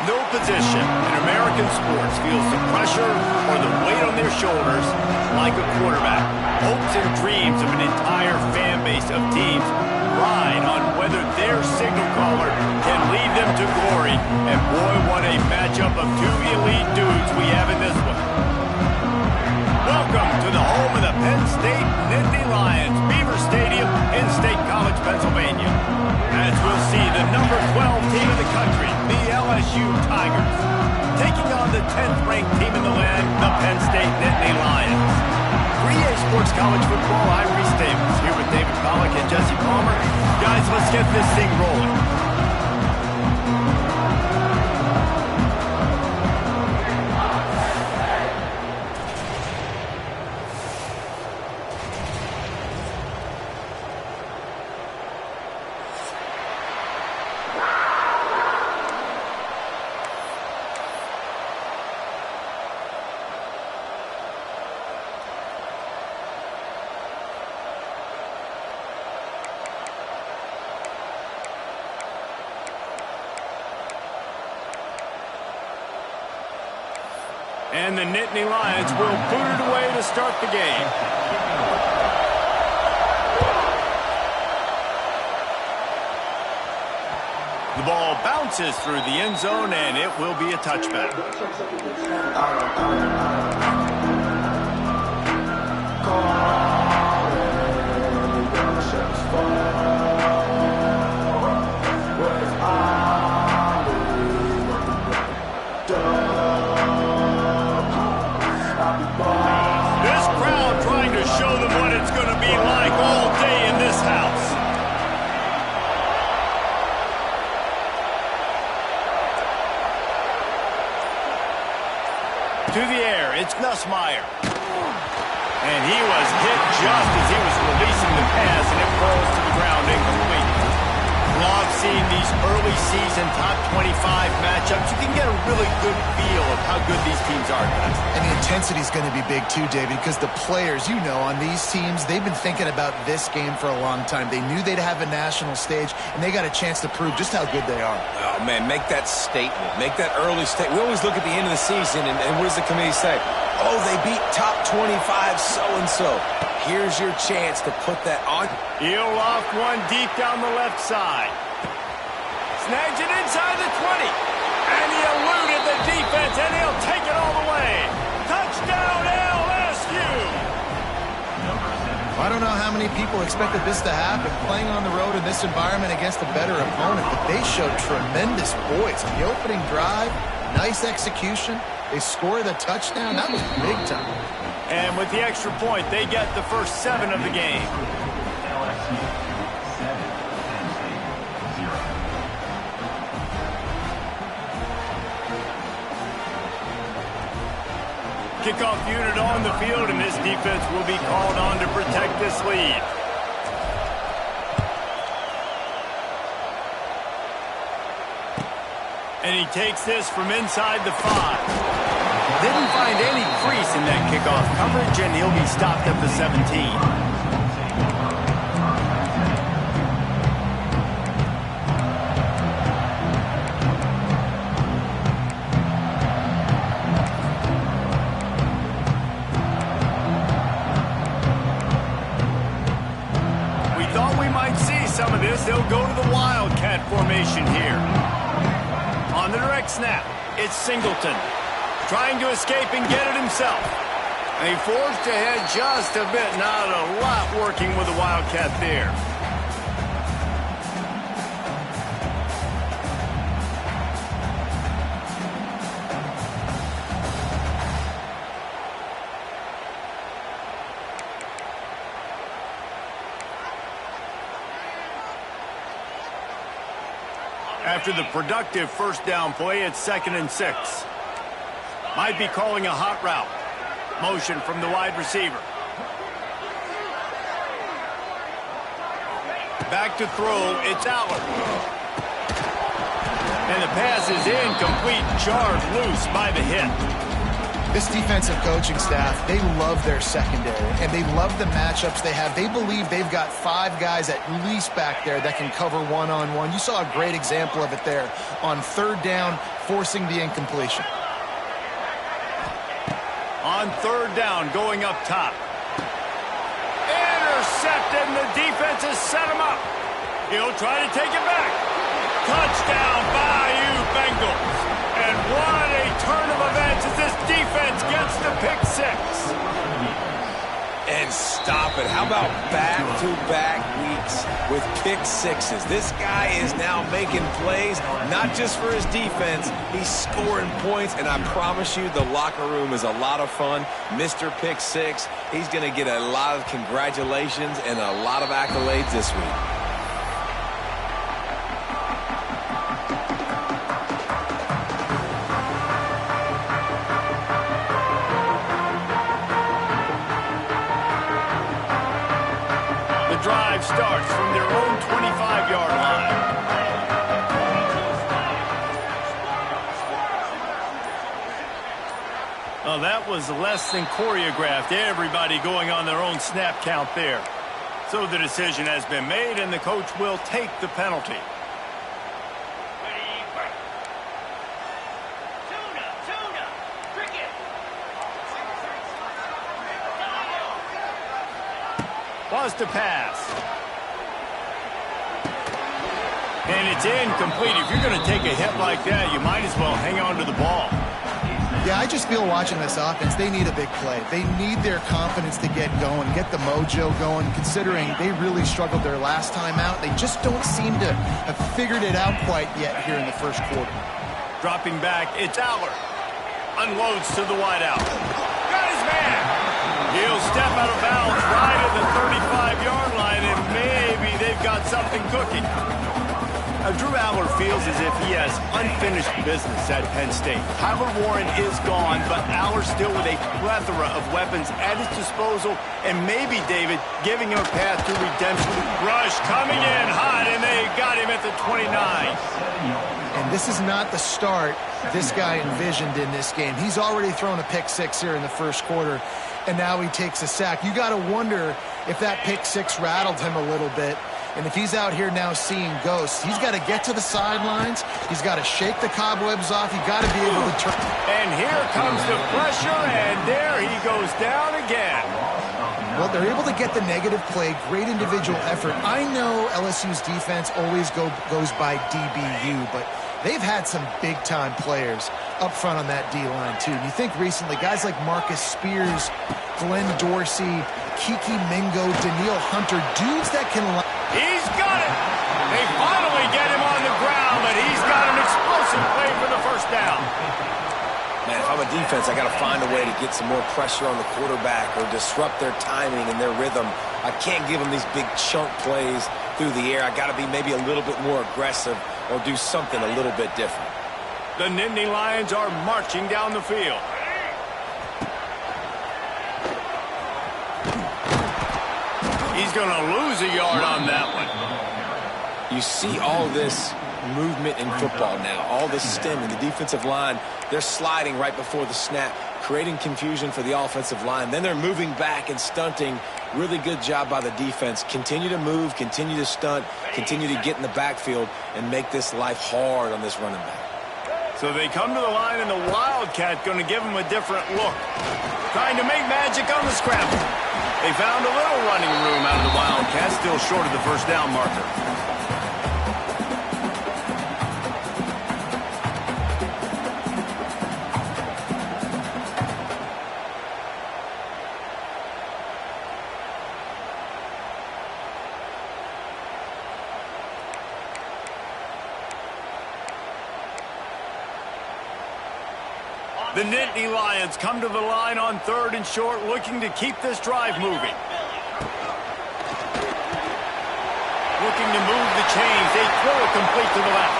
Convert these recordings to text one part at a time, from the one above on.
No position in American sports feels the pressure or the weight on their shoulders like a quarterback. Hopes and dreams of an entire fan base of teams ride on whether their signal caller can lead them to glory. And boy, what a matchup of two elite dudes we have in this one. Welcome to the home of the Penn State Nittany Lions, Beaver Stadium in State College, Pennsylvania. As we'll see the number 12 team in the country, the LSU Tigers, taking on the 10th-ranked team in the land, the Penn State Nittany Lions. 3A Sports College Football, I'm Reese Davis, here with David Pollack and Jesse Palmer. Guys, let's get this thing rolling. And the Nittany Lions will boot it away to start the game. The ball bounces through the end zone, and it will be a touchback. Show them what it's going to be like all day in this house. To the air, it's Nussmeier. And he was hit just as he was releasing the pass, and it falls to the ground incomplete. Love seeing these early season top 25 matchups. You can get a really good feel of how good these teams are, guys. And the intensity is going to be big too, David, because the players, you know, on these teams, they've been thinking about this game for a long time. They knew they'd have a national stage, and they got a chance to prove just how good they are. Oh, man, make that statement. Make that early statement. We always look at the end of the season, and what does the committee say? Oh, they beat top 25 so-and-so. Here's your chance to put that on. He'll loft one deep down the left side. Snags it inside the 20. And he eluded the defense, and he'll take it all the way. Touchdown, LSU! I don't know how many people expected this to happen, playing on the road in this environment against a better opponent, but they showed tremendous poise. The opening drive, nice execution. They scored a touchdown. That was big time. And with the extra point, they get the first 7 of the game. Kickoff unit on the field, and this defense will be called on to protect this lead. And he takes this from inside the 5. Didn't find any crease in that kickoff coverage, and he'll be stopped at the 17. Some of this, they'll go to the Wildcat formation here. On the direct snap, it's Singleton. Trying to escape and get it himself. And he forced ahead just a bit. Not a lot working with the Wildcat there. After the productive first down play, it's 2nd and 6. Might be calling a hot route. Motion from the wide receiver. Back to throw, it's Allard. And the pass is incomplete, jarred loose by the hit. This defensive coaching staff, they love their secondary, and they love the matchups they have. They believe they've got 5 guys at least back there that can cover one-on-one. You saw a great example of it there on 3rd down, forcing the incompletion. On 3rd down, going up top. Intercepted, and the defense has set him up. He'll try to take it back. Touchdown, Bayou Bengals. And what a turn of events as this defense gets the pick 6. And stop it. How about back-to-back weeks with pick 6s? This guy is now making plays, not just for his defense. He's scoring points, and I promise you the locker room is a lot of fun. Mr. Pick 6, he's going to get a lot of congratulations and a lot of accolades this week. Drive starts from their own 25-yard line. Well, that was less than choreographed. Everybody going on their own snap count there. So the decision has been made, and the coach will take the penalty. Was to pass. And it's incomplete. If you're going to take a hit like that, you might as well hang on to the ball. Yeah, I just feel watching this offense, they need a big play. They need their confidence to get going, get the mojo going, considering they really struggled their last time out. They just don't seem to have figured it out quite yet here in the first quarter. Dropping back, it's Aller. Unloads to the wideout. Got his man. He'll step out of bounds right at the 35-yard line, and maybe they've got something cooking. Now, Drew Aller feels as if he has unfinished business at Penn State. Tyler Warren is gone, but Aller still with a plethora of weapons at his disposal, and maybe, David, giving him a path to redemption. Rush coming in hot, and they got him at the 29. And this is not the start this guy envisioned in this game. He's already thrown a pick 6 here in the first quarter, and now he takes a sack. You got to wonder if that pick 6 rattled him a little bit. And if he's out here now seeing ghosts, he's got to get to the sidelines. He's got to shake the cobwebs off. You got to be able to turn. And here comes the pressure, and there he goes down again. Well, they're able to get the negative play, great individual effort. I know LSU's defense always goes by DBU, but they've had some big-time players up front on that D-line, too. And you think recently, guys like Marcus Spears, Glenn Dorsey, Kiki Mingo, Daniil Hunter, dudes that can... He's got it! They finally get him on the ground, but he's got an explosive play for the first down. Man, if I'm a defense, I got to find a way to get some more pressure on the quarterback or disrupt their timing and their rhythm. I can't give them these big chunk plays through the air. I got to be maybe a little bit more aggressive or do something a little bit different. The Nittany Lions are marching down the field. He's going to lose a yard on that one. You see all this movement in football now, all this stemming. The defensive line, they're sliding right before the snap, creating confusion for the offensive line. Then they're moving back and stunting. Really good job by the defense. Continue to move, continue to stunt, continue to get in the backfield and make this life hard on this running back. So they come to the line, and the Wildcat going to give them a different look. Trying to make magic on the scramble. They found a little running room out of the Wildcats, still short of the first down marker. The Nittany Lions come to the line on 3rd and short, looking to keep this drive moving. Looking to move the chains. They throw it complete to the left.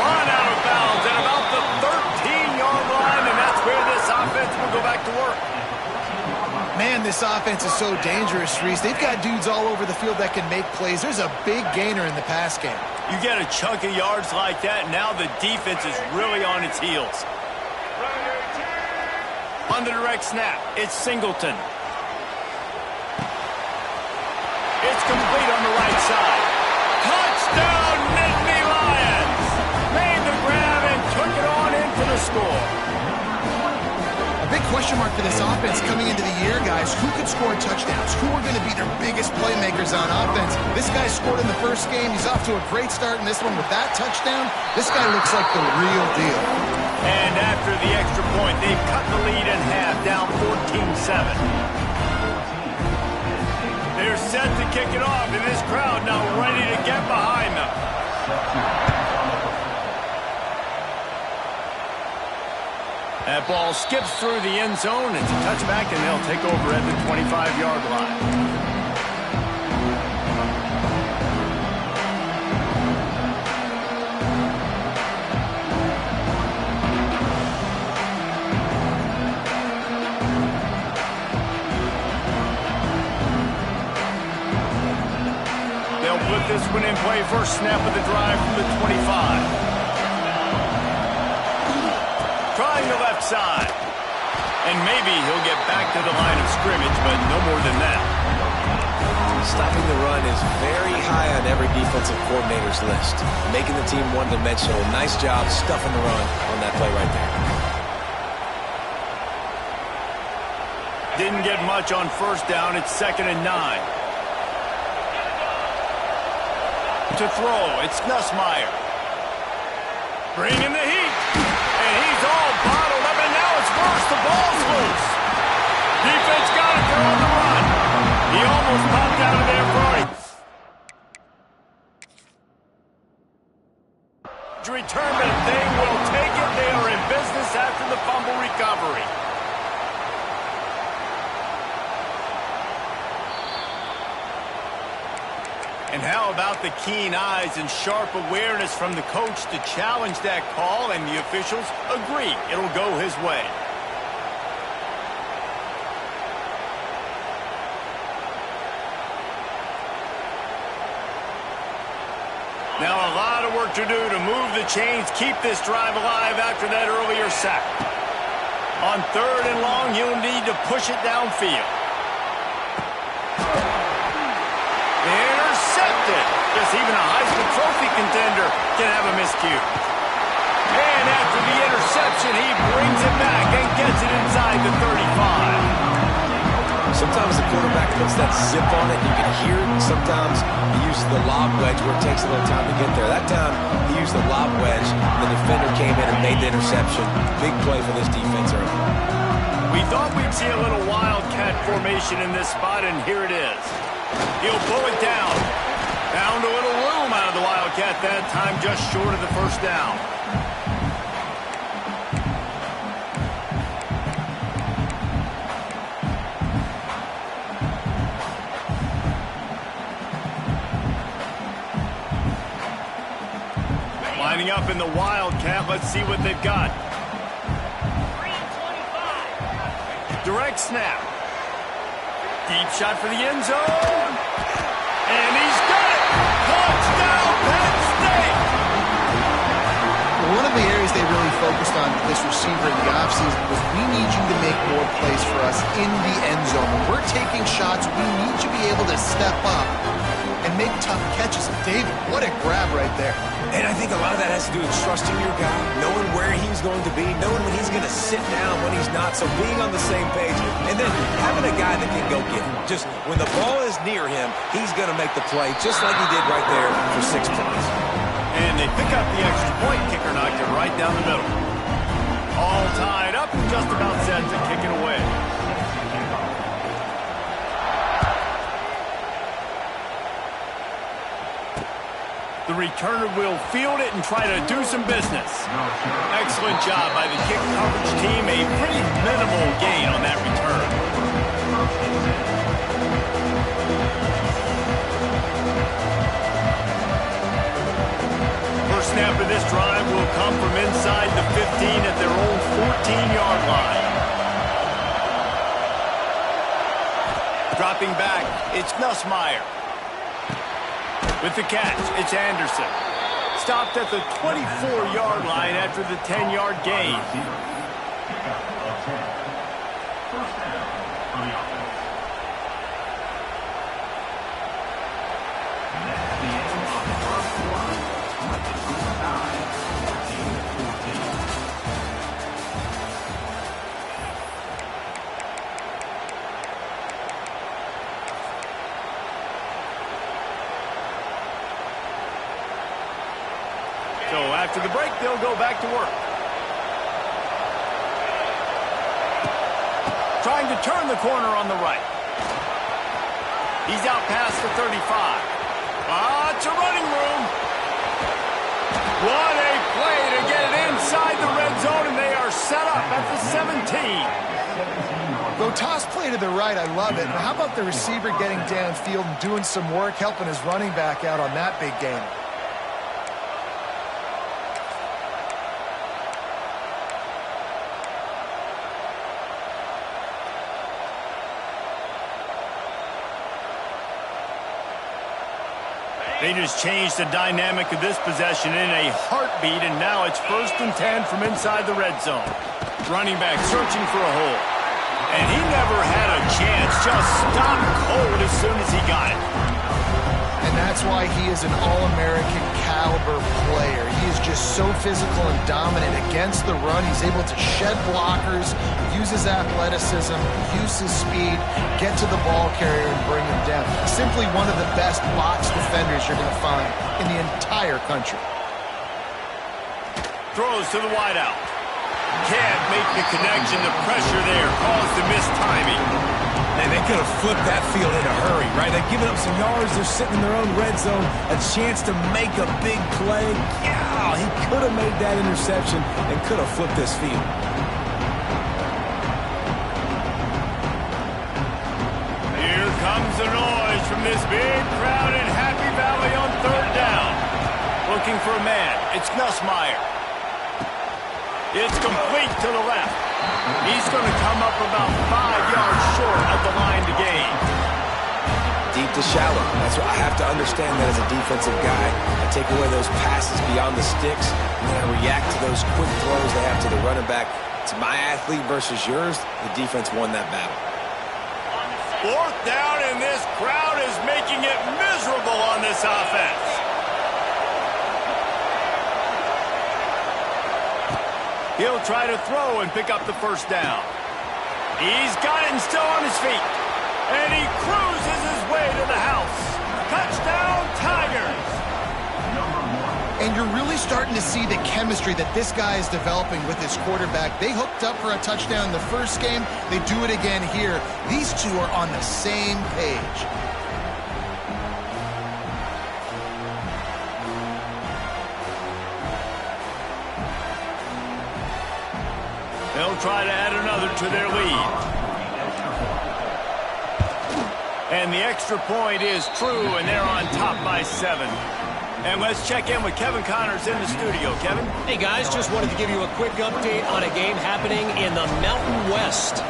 Run out of bounds at about the 13-yard line, and that's where this offense will go back to work. Man, this offense is so dangerous, Reese. They've got dudes all over the field that can make plays. There's a big gainer in the pass game. You get a chunk of yards like that, now the defense is really on its heels. On the direct snap, it's Singleton. It's complete on the right side. Touchdown, Nittany Lions! Made the grab and took it on in for the score. A big question mark for this offense coming into the year, guys. Who could score touchdowns? Who are going to be their biggest playmakers on offense? This guy scored in the first game. He's off to a great start in this one with that touchdown. This guy looks like the real deal. And after the extra point, they've cut the lead in half, down 14-7. They're set to kick it off, and this crowd now ready to get behind them. That ball skips through the end zone. It's a touchback, and they'll take over at the 25-yard line. Put this one in play, first snap of the drive from the 25. Trying the left side. And maybe he'll get back to the line of scrimmage, but no more than that. Stopping the run is very high on every defensive coordinator's list. Making the team one-dimensional. Nice job stuffing the run on that play right there. Didn't get much on first down. It's 2nd and 9. To throw, it's Nussmeier. Bringing the heat. And he's all bottled up, and now it's worse. The ball's loose. Defense got it. They're on the run. He almost popped out of there for it. Return, but they will take it. They are in business after the fumble recovery. And how about the keen eyes and sharp awareness from the coach to challenge that call, and the officials agree it'll go his way. Now a lot of work to do to move the chains, keep this drive alive after that earlier sack. On 3rd and long, he'll need to push it downfield. Yes, even a Heisman Trophy contender can have a miscue. And after the interception, he brings it back and gets it inside the 35. Sometimes the quarterback puts that zip on it. You can hear it. Sometimes he uses the lob wedge where it takes a little time to get there. That time, he used the lob wedge. The defender came in and made the interception. Big play for this defense early. We thought we'd see a little wildcat formation in this spot, and here it is. He'll pull it down. Found a little room out of the Wildcat that time, just short of the first down. Lining up in the Wildcat, let's see what they've got. Direct snap. Deep shot for the end zone. And he's got it! Touchdown, Penn State! One of the areas they really focused on with this receiver in the offseason was, we need you to make more plays for us in the end zone. When we're taking shots, we need you to be able to step up and make tough catches. And David, what a grab right there. And I think a lot of that has to do with trusting your guy, knowing where he's going to be, knowing when he's going to sit down, when he's not, so being on the same page, and then having a guy that can go get him. Just when the ball is near him, he's going to make the play, just like he did right there for 6 points. And they pick up the extra point. Kicker knocked it right down the middle. All tied up and just about set to kick it away. The returner will field it and try to do some business. Excellent job by the kick coverage team. A pretty minimal gain on that return. First snap of this drive will come from inside the 15 at their own 14-yard line. Dropping back, it's Nussmeier. With the catch, it's Anderson. Stopped at the 24-yard line after the 10-yard gain. So after the break, they'll go back to work. Trying to turn the corner on the right. He's out past the 35. It's a running room. What a play to get it inside the red zone, and they are set up at the 17. Though toss play to the right, I love it. But how about the receiver getting downfield and doing some work, helping his running back out on that big game? They just changed the dynamic of this possession in a heartbeat, and now it's 1st and 10 from inside the red zone. Running back searching for a hole. And he never had a chance, just stopped cold as soon as he got it. And that's why he is an All-American caliber player. He is just so physical and dominant against the run. He's able to shed blockers, use his athleticism, use his speed, get to the ball carrier and bring him down. Simply one of the best box defenders you're going to find in the entire country. Throws to the wideout. Can't make the connection. The pressure there caused the missed timing. And they could have flipped that field in a hurry, right? They've given up some yards. They're sitting in their own red zone. A chance to make a big play. Yeah, he could have made that interception and could have flipped this field. Here comes the noise from this big crowd in Happy Valley on 3rd down. Looking for a man. It's Nussmeier. It's complete to the left. He's going to come up about 5 yards short of the line to gain. Deep to shallow. That's what I have to understand that as a defensive guy. I take away those passes beyond the sticks, and then I react to those quick throws they have to the running back. It's my athlete versus yours. The defense won that battle. 4th down, and this crowd is making it miserable on this offense. He'll try to throw and pick up the 1st down. He's got it and still on his feet. And he cruises his way to the house. Touchdown, Tigers! And you're really starting to see the chemistry that this guy is developing with his quarterback. They hooked up for a touchdown in the first game. They do it again here. These two are on the same page. They'll try to add another to their lead. And the extra point is true, and they're on top by 7. And let's check in with Kevin Connors in the studio. Kevin? Hey, guys, just wanted to give you a quick update on a game happening in the Mountain West.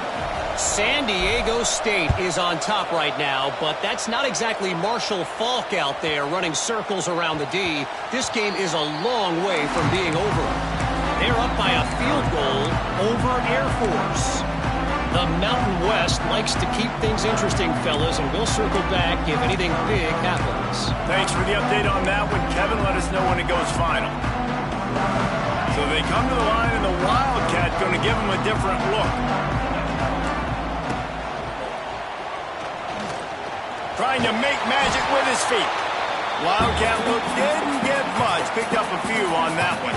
San Diego State is on top right now, but that's not exactly Marshall Faulk out there running circles around the D. This game is a long way from being over. They're up by a field goal over Air Force. The Mountain West likes to keep things interesting, fellas, and we'll circle back if anything big happens. Thanks for the update on that one, Kevin. Let us know when it goes final. So they come to the line, and the Wildcat going to give them a different look. Trying to make magic with his feet. Wildcat look didn't get much. Picked up a few on that one.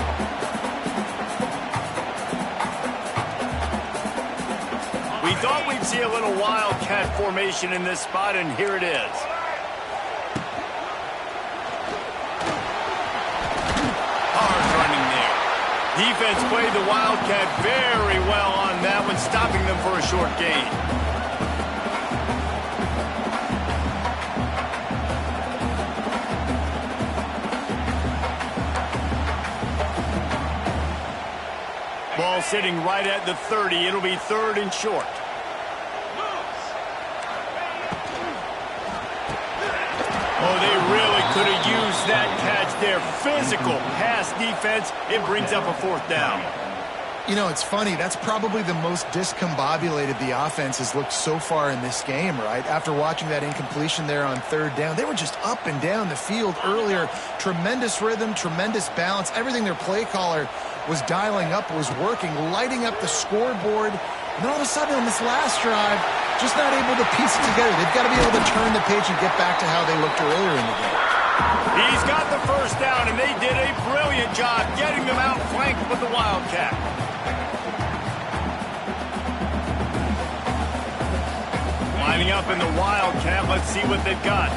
We thought we'd see a little Wildcat formation in this spot, and here it is. Hard running there. Defense played the Wildcat very well on that one, stopping them for a short gain. Ball sitting right at the 30. It'll be 3rd and short. Oh, they really could have used that catch there. Physical pass defense. It brings up a 4th down. You know, it's funny. That's probably the most discombobulated the offense has looked so far in this game, right? After watching that incompletion there on third down, they were just up and down the field earlier. Tremendous rhythm, tremendous balance. Everything their play caller was dialing up was working, lighting up the scoreboard. And then all of a sudden on this last drive, just not able to piece it together. They've got to be able to turn the page and get back to how they looked earlier in the game. He's got the first down, and they did a brilliant job getting them outflanked with the Wildcat. Lining up in the Wildcat, let's see what they've got.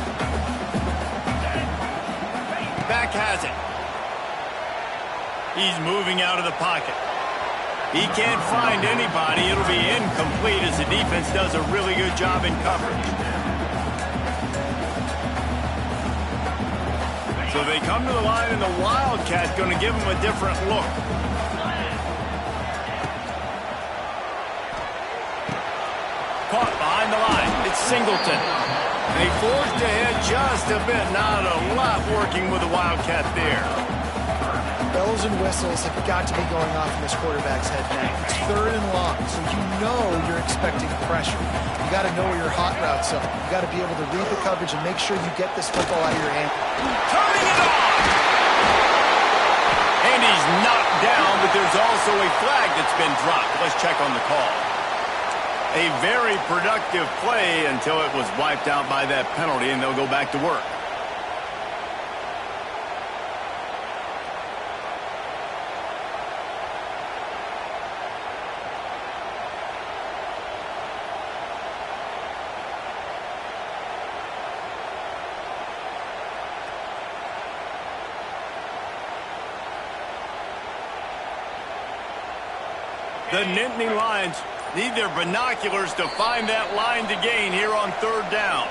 Back has it. He's moving out of the pocket. He can't find anybody. It'll be incomplete as the defense does a really good job in coverage. So they come to the line, and the Wildcat going to give them a different look. Caught behind the line. It's Singleton. They forced ahead just a bit. Not a lot working with the Wildcat there. Bells and whistles have got to be going off in this quarterback's head now. It's third and long, so you know you're expecting pressure. You got to know where your hot routes are. You got to be able to read the coverage and make sure you get this football out of your hand. Turning it on! And he's knocked down, but there's also a flag that's been dropped. Let's check on the call. A very productive play until it was wiped out by that penalty, and they'll go back to work. The Nittany Lions need their binoculars to find that line to gain here on third down.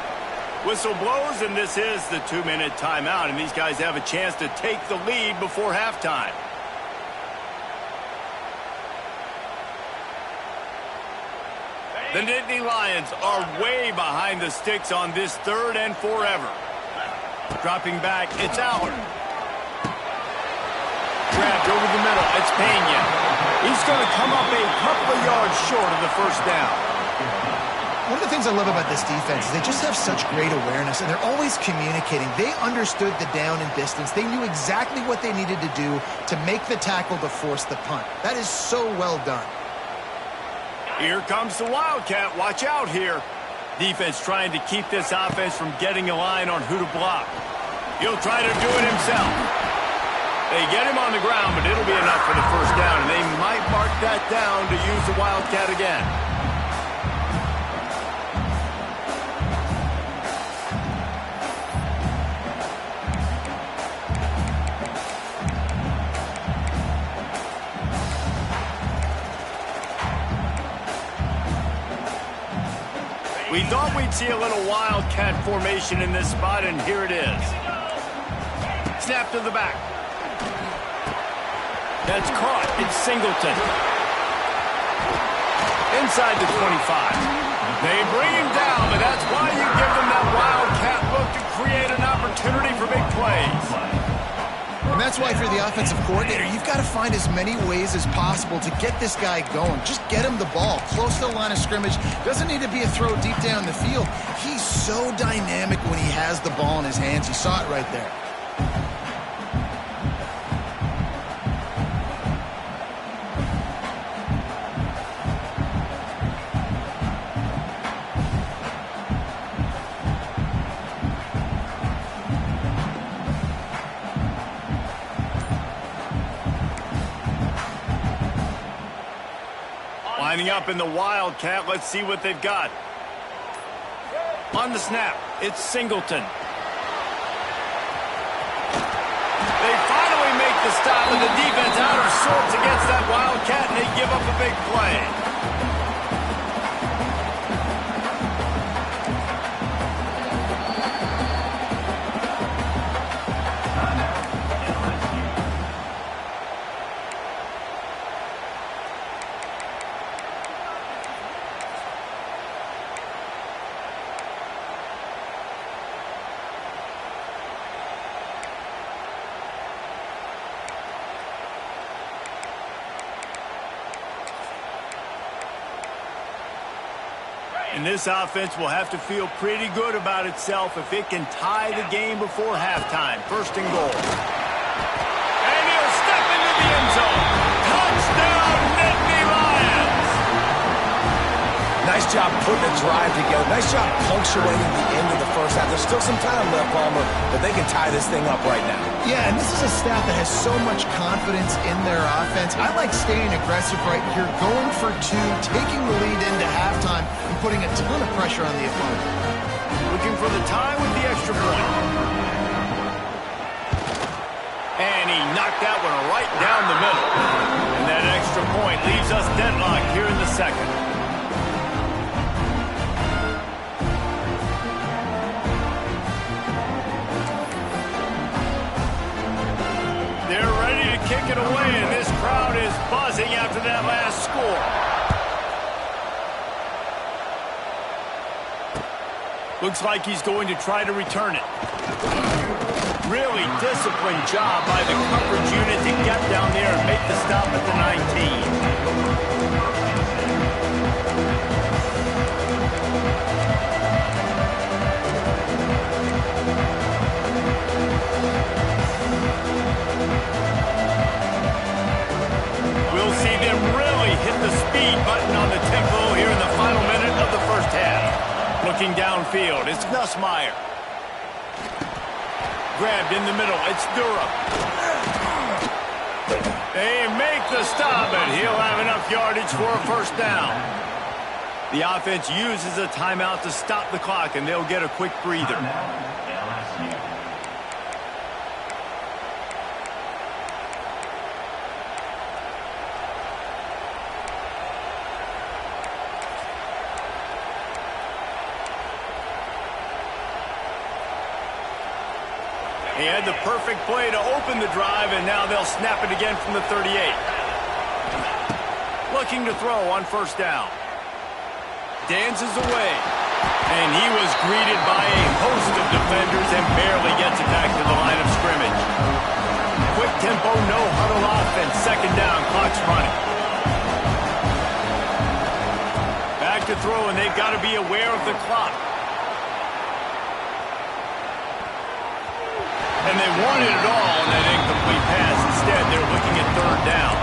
Whistle blows, and this is the 2-minute timeout, and these guys have a chance to take the lead before halftime. The Nittany Lions are way behind the sticks on this third and forever. Dropping back, it's Allard. Grabbed over the middle, it's Pena. He's going to come up a couple of yards short of the first down. One of the things I love about this defense is they just have such great awareness, and they're always communicating. They understood the down and distance. They knew exactly what they needed to do to make the tackle to force the punt. That is so well done. Here comes the Wildcat. Watch out here. Defense trying to keep this offense from getting a line on who to block. He'll try to do it himself. They get him on the ground, but it'll be enough for the first down, and they might mark that down to use the Wildcat again. We thought we'd see a little Wildcat formation in this spot, and here it is. Snap to the back. That's caught. It's Singleton. Inside the 25. They bring him down, but that's why you give them that Wildcat look to create an opportunity for big plays. And that's why if you're the offensive coordinator, you've got to find as many ways as possible to get this guy going. Just get him the ball close to the line of scrimmage. Doesn't need to be a throw deep down the field. He's so dynamic when he has the ball in his hands. You saw it right there. Lining up in the Wildcat, let's see what they've got. On the snap, it's Singleton. They finally make the stop, and the defense out of sorts against that Wildcat, and they give up a big play. And this offense will have to feel pretty good about itself if it can tie the game before halftime. First and goal. And he'll step into the end zone. Touchdown, Nittany Lions! Nice job putting a drive together. Nice job punctuating the end of the first half. There's still some time left, Palmer, but they can tie this thing up right now. Yeah, and this is a staff that has so much confidence in their offense. I like staying aggressive right here, going for two, taking the lead into halftime, and putting a ton of pressure on the opponent. Looking for the tie with the extra point. And he knocked that one right down the middle. And that extra point leaves us deadlocked here in the second. They're ready to kick it away, and this crowd is buzzing after that last score. Looks like he's going to try to return it. Really disciplined job by the coverage unit to get down there and make the stop at the 19. We'll see them really hit the speed button on the tempo here in the final minute of the first half. Looking downfield, it's Nussmeier. Grabbed in the middle, it's Durham. They make the stop, and he'll have enough yardage for a first down. The offense uses a timeout to stop the clock, and they'll get a quick breather. He had the perfect play to open the drive, and now they'll snap it again from the 38. Looking to throw on first down. Dances away. And he was greeted by a host of defenders and barely gets it back to the line of scrimmage. Quick tempo, no huddle offense. Second down, clock's running. Back to throw, and they've got to be aware of the clock. And they wanted it all on that incomplete pass. Instead, they're looking at third down.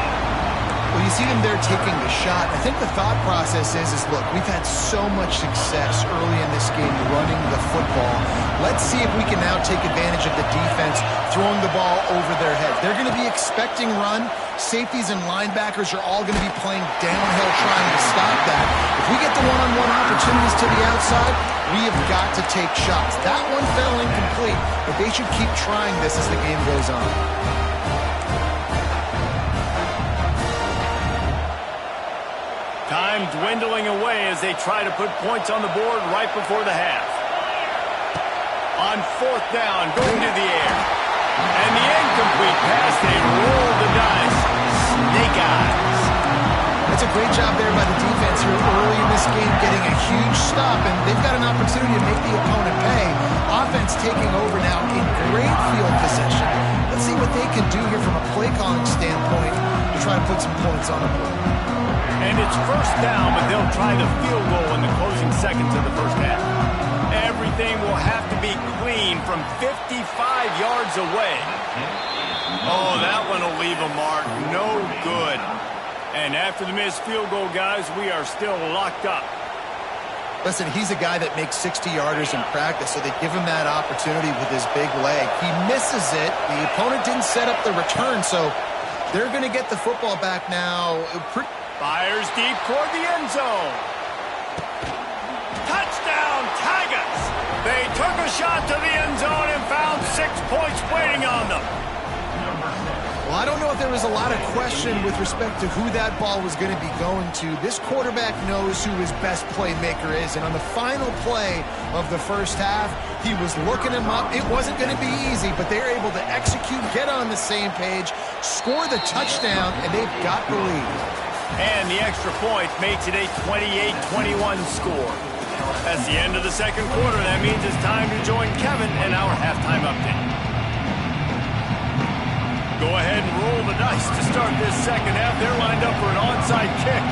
Well, you see them there taking the shot. I think the thought process is look, we've had so much success early in this game running the football. Let's see if we can now take advantage of the defense throwing the ball over their head. They're going to be expecting run. Safeties and linebackers are all going to be playing downhill trying to stop that. If we get the one-on-one opportunities to the outside, we have got to take shots. That one fell incomplete, but they should keep trying this as the game goes on. Time dwindling away as they try to put points on the board right before the half. On fourth down, going to the air. And the incomplete pass, they roll the dice. Snake eyes. That's a great job there by the defense here early in this game, getting a huge stop, and they've got an opportunity to make the opponent pay. Offense taking over now in great field possession. Let's see what they can do here from a play calling standpoint to try to put some points on the board. And it's first down, but they'll try the field goal in the closing seconds of the first half. Everything will have to be clean from 55 yards away. Oh, that one will leave a mark. No good. And after the missed field goal, guys, we are still locked up. Listen, he's a guy that makes 60-yarders in practice, so they give him that opportunity with his big leg. He misses it. The opponent didn't set up the return, so they're going to get the football back now. Fires deep toward the end zone. Touchdown, Tigers! They took a shot to the end zone and found 6 points waiting on them. Well, I don't know if there was a lot of question with respect to who that ball was going to be going to. This quarterback knows who his best playmaker is, and on the final play of the first half, he was looking him up. It wasn't going to be easy, but they were able to execute, get on the same page, score the touchdown, and they've got the lead. And the extra point makes it a 28-21 score. That's the end of the second quarter. That means it's time to join Kevin in our halftime update. Go ahead and roll the dice to start this second half. They're lined up for an onside kick.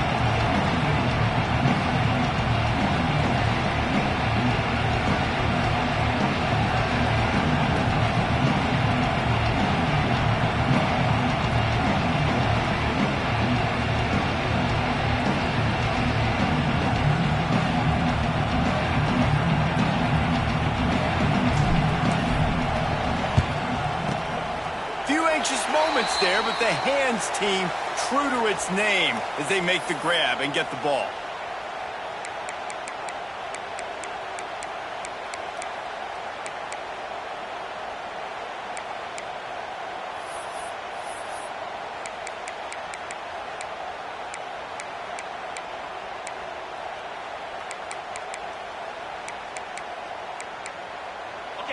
there, but the hands team true to its name as they make the grab and get the ball.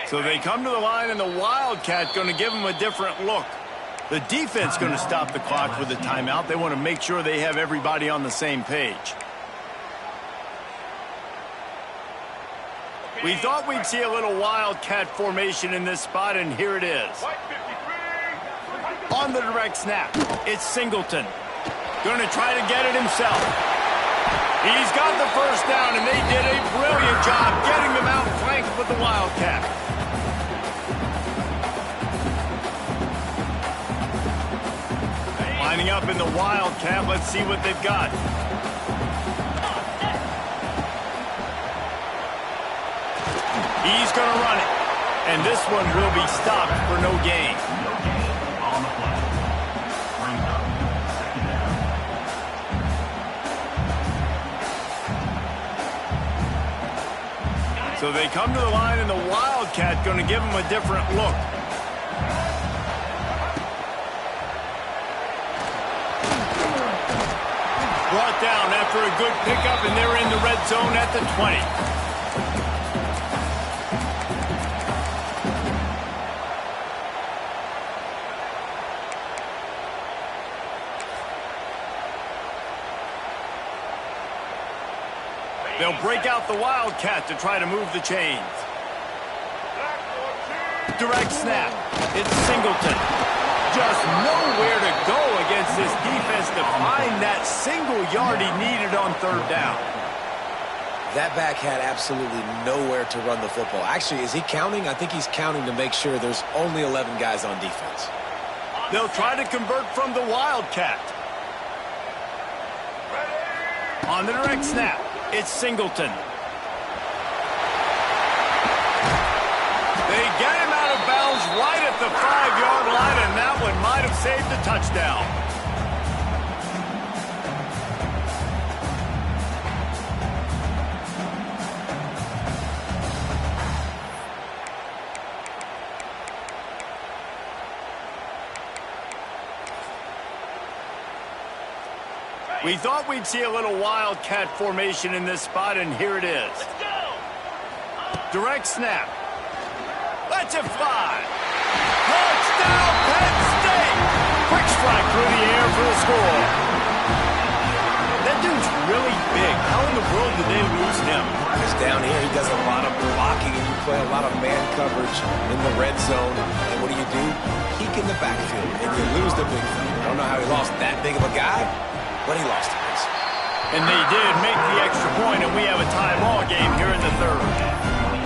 So they come to the line, and the Wildcat going to give them a different look. The defense going to stop the clock with a timeout. They want to make sure they have everybody on the same page. We thought we'd see a little Wildcat formation in this spot, and here it is. On the direct snap, it's Singleton. Going to try to get it himself. He's got the first down, and they did a brilliant job getting them out flanked with the Wildcat. Lining up in the Wildcat, let's see what they've got. He's going to run it, and this one will be stopped for no gain. So they come to the line, and the Wildcat going to give them a different look. Brought down after a good pickup, and they're in the red zone at the 20. They'll break out the Wildcat to try to move the chains. Direct snap. It's Singleton. Just nowhere to go against this defense to find that single yard he needed on third down. That back had absolutely nowhere to run the football. Actually, is he counting? I think he's counting to make sure there's only 11 guys on defense. They'll try to convert from the Wildcat. On the direct snap, it's Singleton. They get him out of bounds right at the 5-yard line, and that one might have saved the touchdown. We thought we'd see a little Wildcat formation in this spot, and here it is. Direct snap. Lets it fly. Touchdown, Penn State! Quick strike through the air for the score. That dude's really big. How in the world did they lose him? He's down here. He does a lot of blocking, and you play a lot of man coverage in the red zone. And what do? Peek in the backfield, and you lose the big thing. I don't know how he lost that big of a guy, but he lost it. And they did make the extra point, and we have a tie ball game here in the third.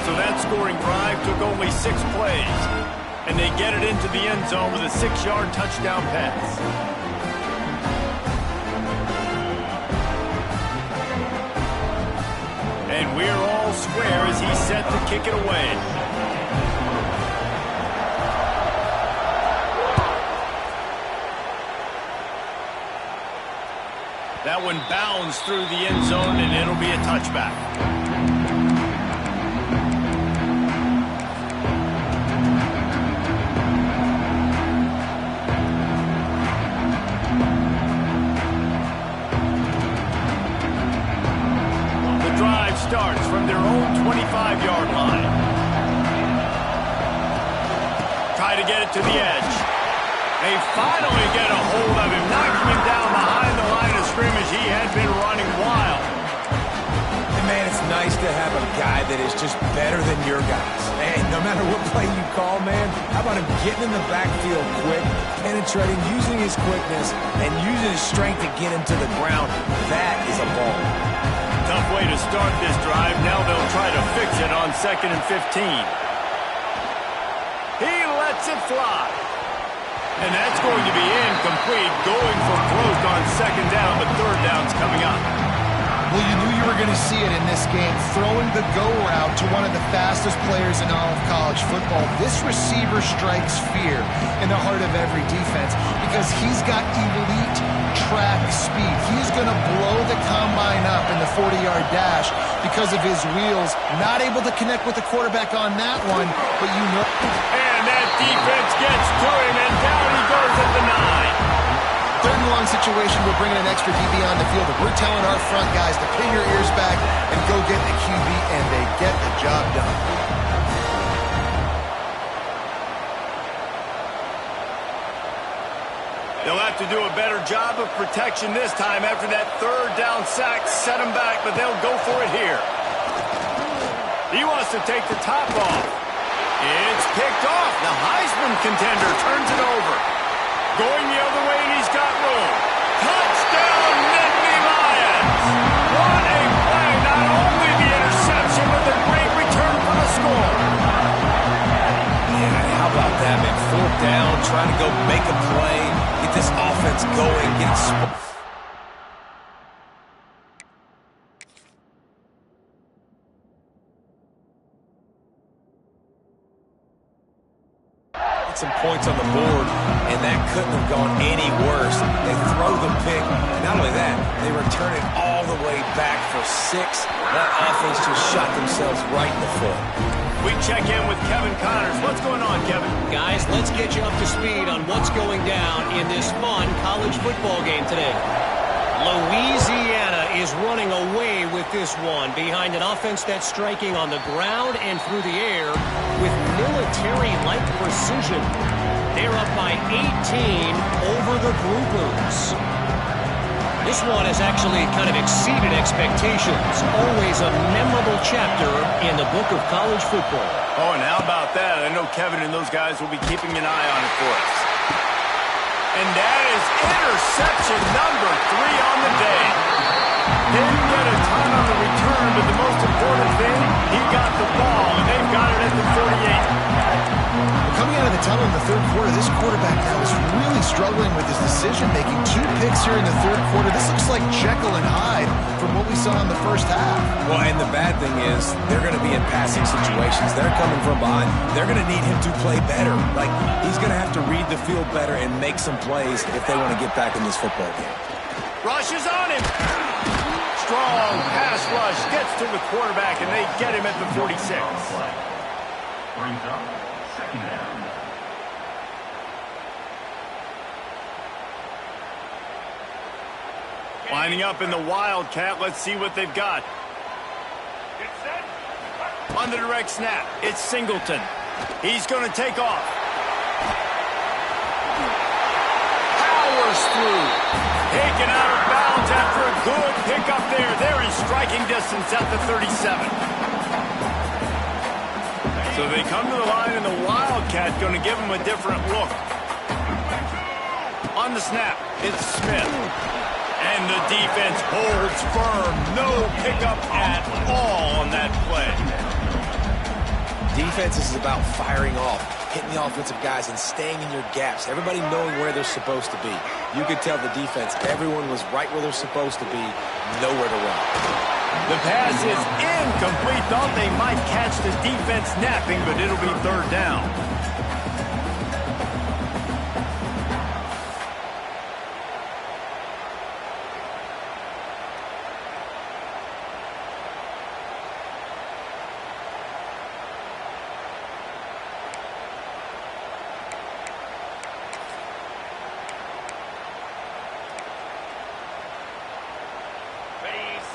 So that scoring drive took only 6 plays, and they get it into the end zone with a 6-yard touchdown pass. And we're all square as he's set to kick it away. That one bounds through the end zone, and it'll be a touchback. The drive starts from their own 25-yard line. Try to get it to the edge. They finally get a hold of him, knocking him down behind the line of scrimmage. He had been running wild. And man, it's nice to have a guy that is just better than your guys. And no matter what play you call, man, how about him getting in the backfield quick, penetrating, using his quickness, and using his strength to get him to the ground. That is a ball. Tough way to start this drive. Now they'll try to fix it on 2nd and 15. He lets it fly. And that's going to be incomplete, going for broke on 2nd down, but 3rd down's coming up. Well, you knew you were going to see it in this game, throwing the go route to one of the fastest players in all of college football. This receiver strikes fear in the heart of every defense because he's got elite track speed. He's going to blow the combine up in the 40-yard dash because of his wheels. Not able to connect with the quarterback on that one, but you know. And that defense gets to him, and down he goes at the 9. Third and long situation, we're bringing an extra DB on the field, but we're telling our front guys to pin your ears back and go get the QB, and they get the job done. They'll have to do a better job of protection this time after that third down sack set them back, but they'll go for it here. He wants to take the top off. It's picked off. The Heisman contender turns it over. Going the other way, and he's got room. Touchdown, Nittany Lions! What a play! Not only the interception, but the great return for the score. Yeah, how about that, man? Fourth down, trying to go make a play, get this offense going, get it. Some points on the board, and that couldn't have gone any worse. They throw the pick, and not only that, they return it all the way back for 6. That offense just shot themselves right in the foot. We check in with Kevin Connors. What's going on, Kevin? Guys, let's get you up to speed on what's going down in this fun college football game today. Louisiana is running away with this one behind an offense that's striking on the ground and through the air with military-like precision. They're up by 18 over the Groupers. This one has actually kind of exceeded expectations. Always a memorable chapter in the book of college football. Oh, and how about that? I know Kevin and those guys will be keeping an eye on it for us. And that is interception number 3 on the day. Didn't get a ton on the return, but the most important thing, he got the ball, and they've got it at the 48. Coming out of the tunnel in the third quarter, this quarterback now is really struggling with his decision-making. 2 picks here in the third quarter. This looks like Jekyll and Hyde from what we saw in the first half. Well, and the bad thing is they're going to be in passing situations. They're coming from behind. They're going to need him to play better. Like, he's going to have to read the field better and make some plays if they want to get back in this football game. Rush is on him. Strong pass rush gets to the quarterback, and they get him at the 46. Brings up second down. Lining up in the Wildcat. Let's see what they've got. On the direct snap, it's Singleton. He's going to take off. Powers through. Taken out of bounds after a good pickup there. They're in striking distance at the 37. So they come to the line, and the Wildcat going to give them a different look. On the snap, it's Smith. And the defense holds firm. No pickup at all on that play. Defense is about firing off, hitting the offensive guys and staying in your gaps. Everybody knowing where they're supposed to be. You could tell the defense, everyone was right where they're supposed to be, nowhere to run. The pass is incomplete. Thought they might catch the defense napping, but it'll be third down.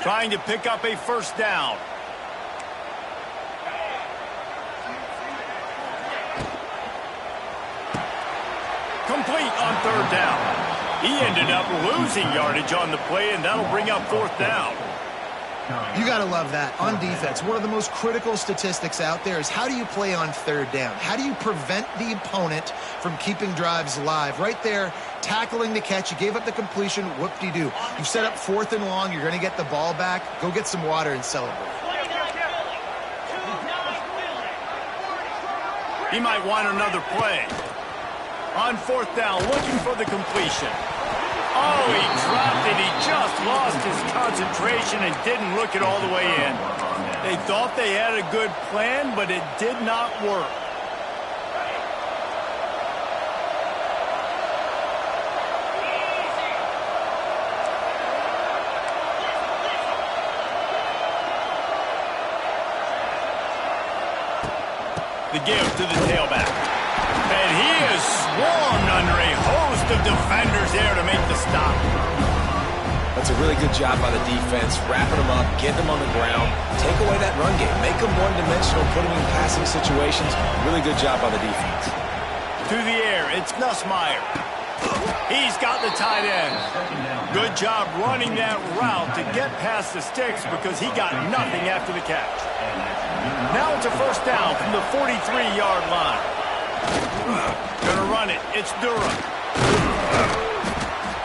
Trying to pick up a first down. Complete on third down. He ended up losing yardage on the play, and that'll bring up fourth down. You got to love that. On defense, one of the most critical statistics out there is how do you play on third down? How do you prevent the opponent from keeping drives alive? Right there, tackling the catch. You gave up the completion. Whoop-de-doo. You've set up fourth and long. You're going to get the ball back. Go get some water and celebrate. He might want another play. On fourth down, looking for the completion. Oh, he dropped it. He just lost his concentration and didn't look it all the way in. They thought they had a good plan, but it did not work. The give to the tailback. And he is swarmed under a host of defenders there to make the stop. That's a really good job by the defense, wrapping them up, getting them on the ground, take away that run game, make them one-dimensional, put them in passing situations. Really good job by the defense. To the air, it's Nussmeier. He's got the tight end. Good job running that route to get past the sticks because he got nothing after the catch. Now it's a first down from the 43-yard line. Gonna run it. It's Durham.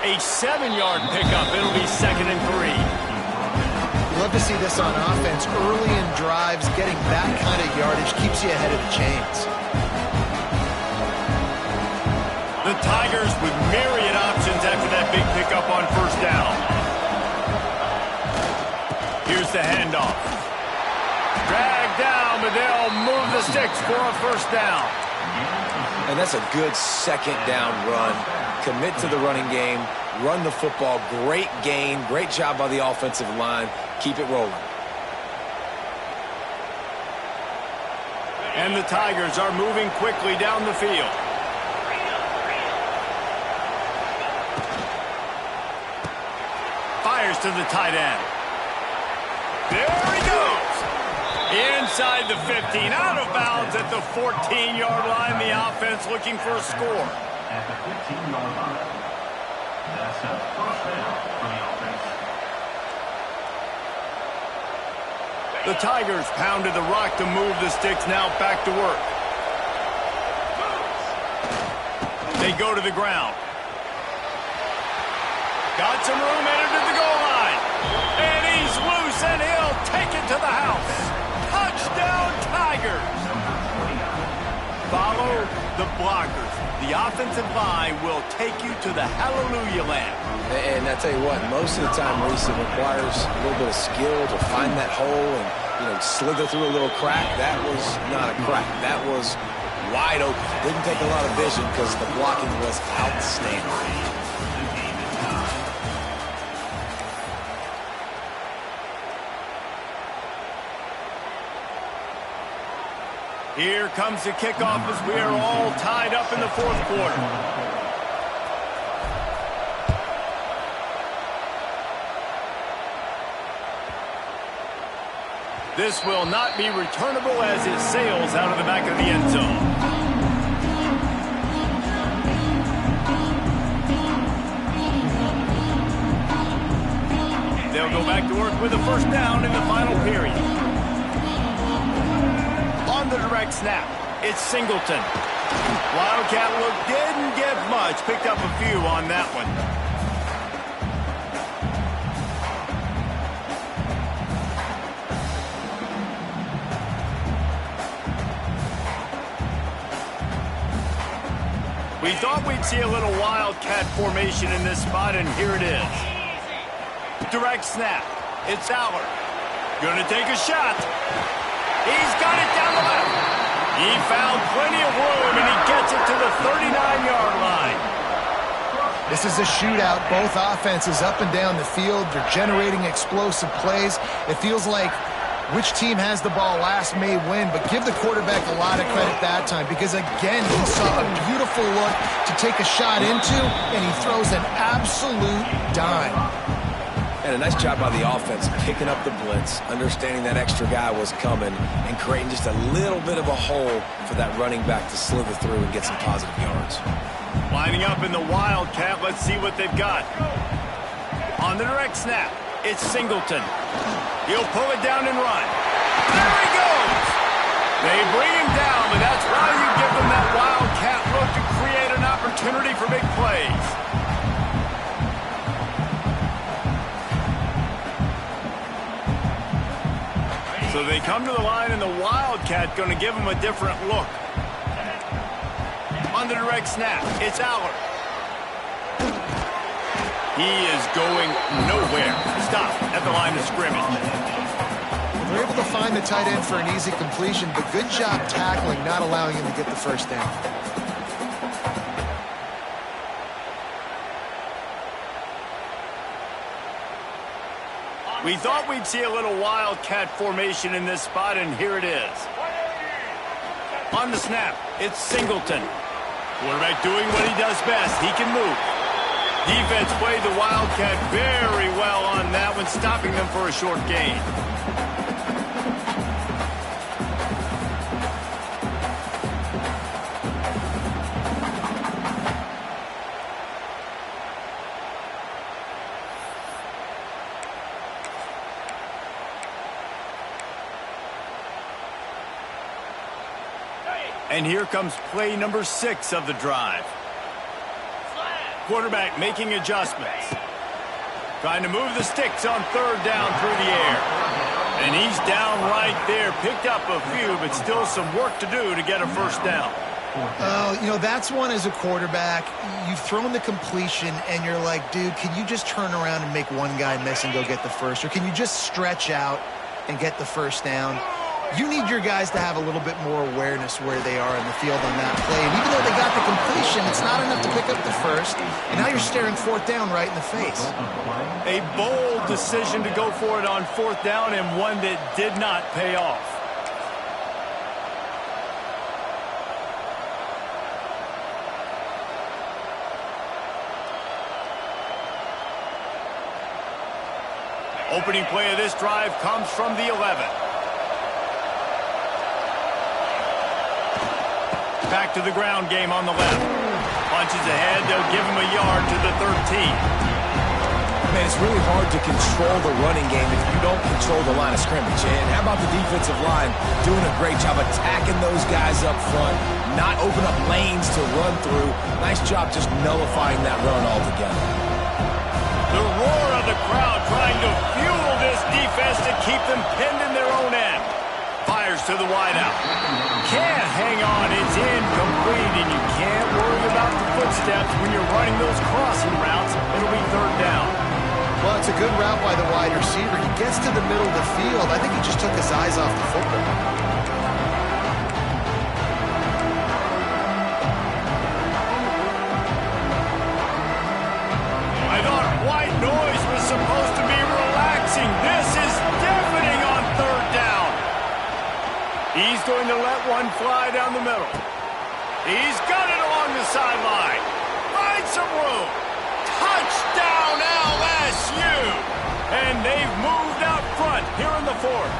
A 7-yard pickup. It'll be 2nd and 3. You love to see this on offense. Early in drives, getting that kind of yardage keeps you ahead of the chains. The Tigers with myriad options after that big pickup on first down. Here's the handoff. Dragged down, but they'll move the sticks for a first down. And that's a good second down run. Commit to the running game, run the football. Great gain, great job by the offensive line. Keep it rolling. And the Tigers are moving quickly down the field. Fires to the tight end. There he goes. Inside the 15, out of bounds at the 14-yard line. The offense looking for a score. At the 15-yard line. That's a first down for the offense. The Tigers pounded the rock to move the sticks. Now back to work. They go to the ground. Got some room entered to the goal line. And he's loose, and he'll take it to the house. Touchdown, Tigers. Follow the blockers. The offensive line will take you to the hallelujah land. And I tell you what, most of the time, Reese, it requires a little bit of skill to find that hole and, slither through a little crack. That was not a crack. That was wide open. Didn't take a lot of vision because the blocking was outstanding. Here comes the kickoff as we are all tied up in the fourth quarter. This will not be returnable as it sails out of the back of the end zone. They'll go back to work with a first down in the final period. On the direct snap, it's Singleton. Wildcat look didn't get much, picked up a few on that one. We thought we'd see a little Wildcat formation in this spot, and here it is. Direct snap, it's Aller. Gonna take a shot. He's got it down the left. He found plenty of room, and he gets it to the 39-yard line. This is a shootout. Both offenses up and down the field. They're generating explosive plays. It feels like which team has the ball last may win, but give the quarterback a lot of credit that time because, again, he saw a beautiful look to take a shot into, and he throws an absolute dime. And a nice job by the offense picking up the blitz, understanding that extra guy was coming, and creating just a little bit of a hole for that running back to slither through and get some positive yards. Lining up in the Wildcat, let's see what they've got. On the direct snap, it's Singleton. He'll pull it down and run. There he goes! They bring him down, but that's why you give them that Wildcat look to create an opportunity for big plays. So they come to the line, and the Wildcat going to give them a different look. On the direct snap, it's Aller. He is going nowhere. Stop at the line of scrimmage. They're able to find the tight end for an easy completion, but good job tackling, not allowing him to get the first down. We thought we'd see a little wildcat formation in this spot, and here it is. On the snap, it's Singleton. Quarterback doing what he does best. He can move. Defense played the wildcat very well on that one, stopping them for a short gain. And here comes play number 6 of the drive. Quarterback making adjustments. Trying to move the sticks on third down through the air. And he's down right there. Picked up a few, but still some work to do to get a first down. You know, that's one as a quarterback. You've thrown the completion, and you're like, dude, can you just turn around and make one guy miss and go get the first? Or can you just stretch out and get the first down? You need your guys to have a little bit more awareness where they are in the field on that play. And even though they got the completion, it's not enough to pick up the first. And now you're staring fourth down right in the face. A bold decision to go for it on fourth down, and one that did not pay off. Opening play of this drive comes from the 11. Back to the ground game on the left. Punches ahead, they'll give him a yard to the 13. Man, it's really hard to control the running game if you don't control the line of scrimmage. And how about the defensive line doing a great job attacking those guys up front, not open up lanes to run through. Nice job just nullifying that run altogether. The roar of the crowd trying to fuel this defense to keep them pinned in their own end. Fires to the wideout. Can't hang on. It's incomplete, and you can't worry about the footsteps when you're running those crossing routes. It'll be third down. Well, it's a good route by the wide receiver. He gets to the middle of the field. I think he just took his eyes off the football. I thought white noise was supposed to be relaxing. This is deafening on third down. He's going to let one fly down the middle. He's got it along the sideline. Find some room. Touchdown LSU. And they've moved out front here in the fourth.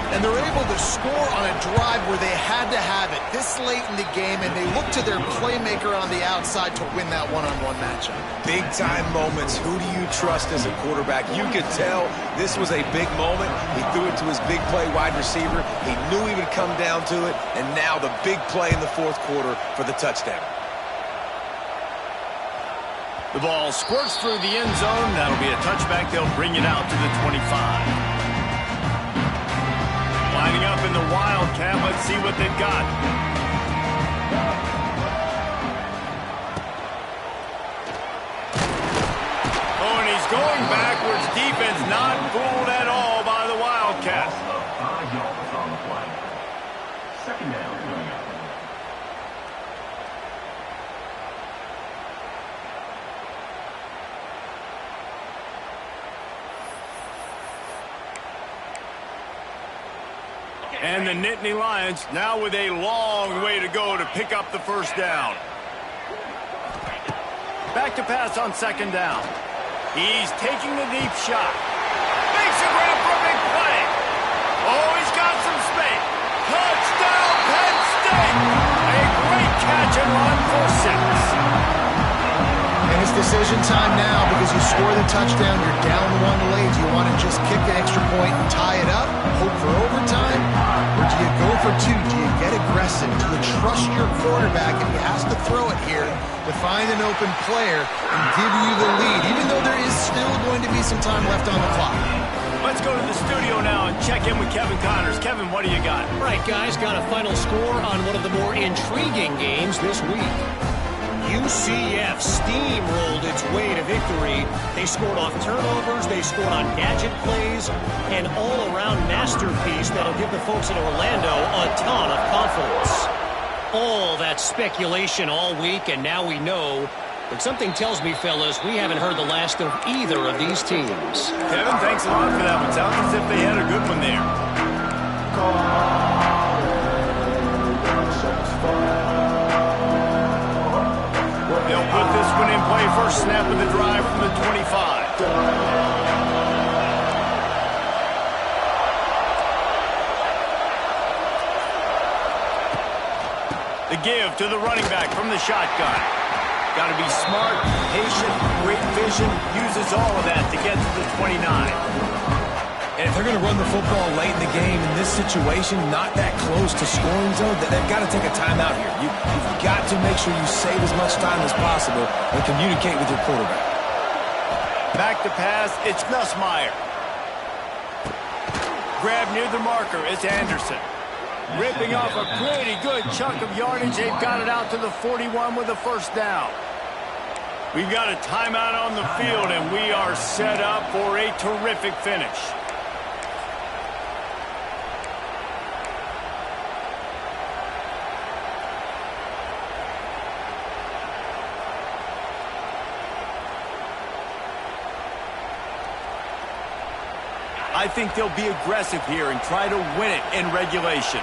And they're able to score on a drive where they had to have it this late in the game, and they look to their playmaker on the outside to win that one-on-one matchup. Big-time moments. Who do you trust as a quarterback? You could tell this was a big moment. He threw it to his big play wide receiver. He knew he would come down to it, and now the big play in the fourth quarter for the touchdown. The ball squirts through the end zone. That'll be a touchback. They'll bring it out to the 25. Lining up in the wildcat. Let's see what they've got. Oh, and he's going backwards. Defense not fooled at all by the wildcat. 5 yards on the play. Second down coming up. And the Nittany Lions now with a long way to go to pick up the first down. Back to pass on second down. He's taking the deep shot. Makes a grab for a big play. Oh, he's got some space. Touchdown, Penn State. A great catch and run for 6. And it's decision time now because you score the touchdown, you're down one late. Do you want to just kick the extra point and tie it up, hope for overtime? Or do you go for 2? Do you get aggressive? Do you trust your quarterback, and he has to throw it here to find an open player and give you the lead, even though there is still going to be some time left on the clock? Let's go to the studio now and check in with Kevin Connors. Kevin, what do you got? All right, guys, got a final score on one of the more intriguing games this week. UCF steamrolled its way to victory. They scored off turnovers, they scored on gadget plays, an all-around masterpiece that'll give the folks in Orlando a ton of confidence. All that speculation all week, and now we know. But something tells me, fellas, we haven't heard the last of either of these teams. Kevin, thanks a lot for that one. Sounds as if they had a good one there. They'll put this one in play. First snap of the drive from the 25. The give to the running back from the shotgun. Got to be smart, patient, great vision, uses all of that to get to the 29. And if they're going to run the football late in the game in this situation, not that close to scoring zone, they've got to take a timeout here. You've got to make sure you save as much time as possible and communicate with your quarterback. Back to pass, it's Nussmeier. Grab near the marker, it's Anderson. Ripping off a pretty good chunk of yardage. They've got it out to the 41 with a first down. We've got a timeout on the field, and we are set up for a terrific finish. I think they'll be aggressive here and try to win it in regulation.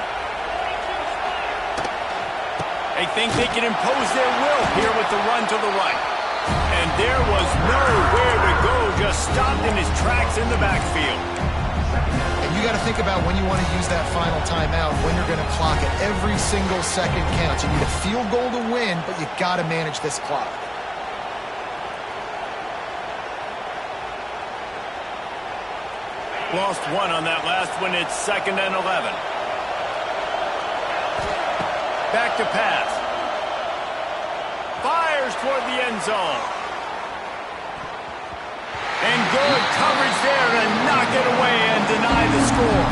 They think they can impose their will here with the run to the right. And there was nowhere to go, just stopped in his tracks in the backfield. And you got to think about when you want to use that final timeout, when you're going to clock it. Every single second counts. You need a field goal to win, but you got to manage this clock. Lost one on that last one. It's 2nd and 11. Back to pass. Fires toward the end zone. And good coverage there to knock it away and deny the score.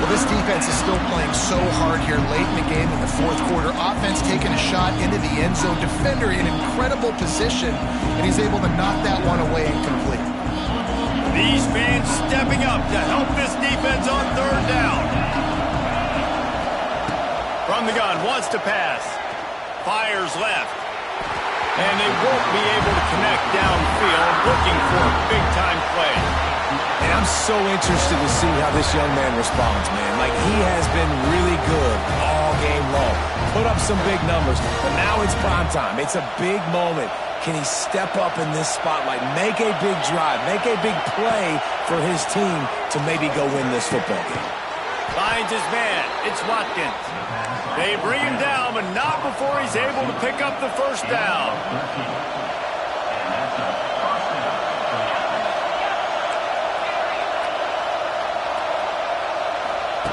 Well, this defense is still playing so hard here late in the game in the fourth quarter. Offense taking a shot into the end zone. Defender in incredible position, and he's able to knock that one away and complete. These fans stepping up to help this defense on 3rd down. From the gun, wants to pass. Fires left. And they won't be able to connect downfield, looking for a big-time play. And I'm so interested to see how this young man responds, man. Like, he has been really good all game long. Put up some big numbers, but now it's prime time. It's a big moment. Can he step up in this spotlight, make a big drive, make a big play for his team to maybe go win this football game? Finds his man. It's Watkins. They bring him down, but not before he's able to pick up the first down.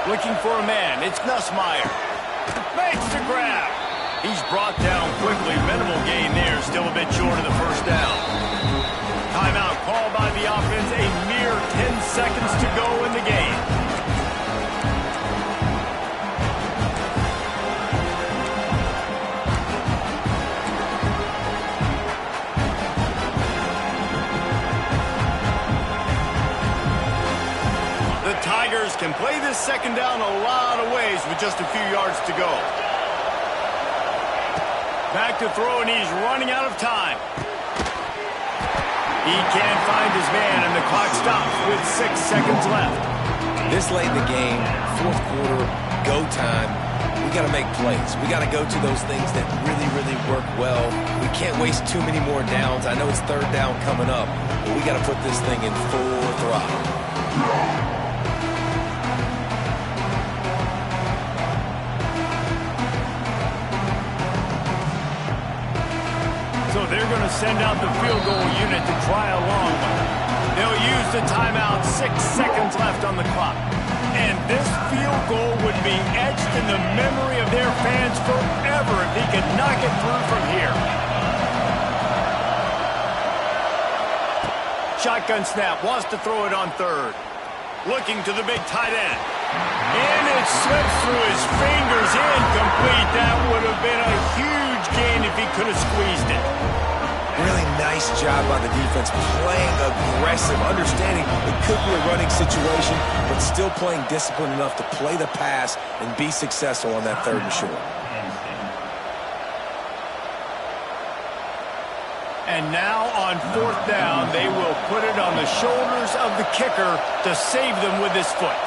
Looking for a man. It's Nussmeier. Makes the grab. He's brought down quickly. Minimal gain there. Still a bit short of the first down. Timeout called by the offense. A mere 10 seconds to go in the game. The Tigers can play this second down a lot of ways with just a few yards to go. Back to throw, and he's running out of time. He can't find his man, and the clock stops with 6 seconds left. This late in the game, fourth quarter, go time, we got to make plays. We got to go to those things that really, really work well. We can't waste too many more downs. I know it's 3rd down coming up, but we got to put this thing in full throttle. So they're going to send out the field goal unit to try a long one. They'll use the timeout. 6 seconds left on the clock. And this field goal would be etched in the memory of their fans forever if he could knock it through from here. Shotgun snap. Wants to throw it on 3rd. Looking to the big tight end. And it slips through his fingers. Incomplete. That would have been a huge gain if he could have squeezed it. Really nice Nice job by the defense, playing aggressive, understanding it could be a running situation, but still playing disciplined enough to play the pass and be successful on that 3rd and short. And now on 4th down, they will put it on the shoulders of the kicker to save them with his foot.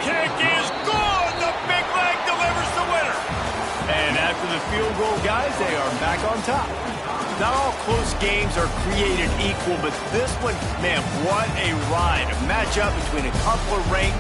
Kick is good. The big leg delivers the winner. And after the field goal, guys, they are back on top. Not all close games are created equal, but this one, man, what a ride. A matchup between a couple of ranked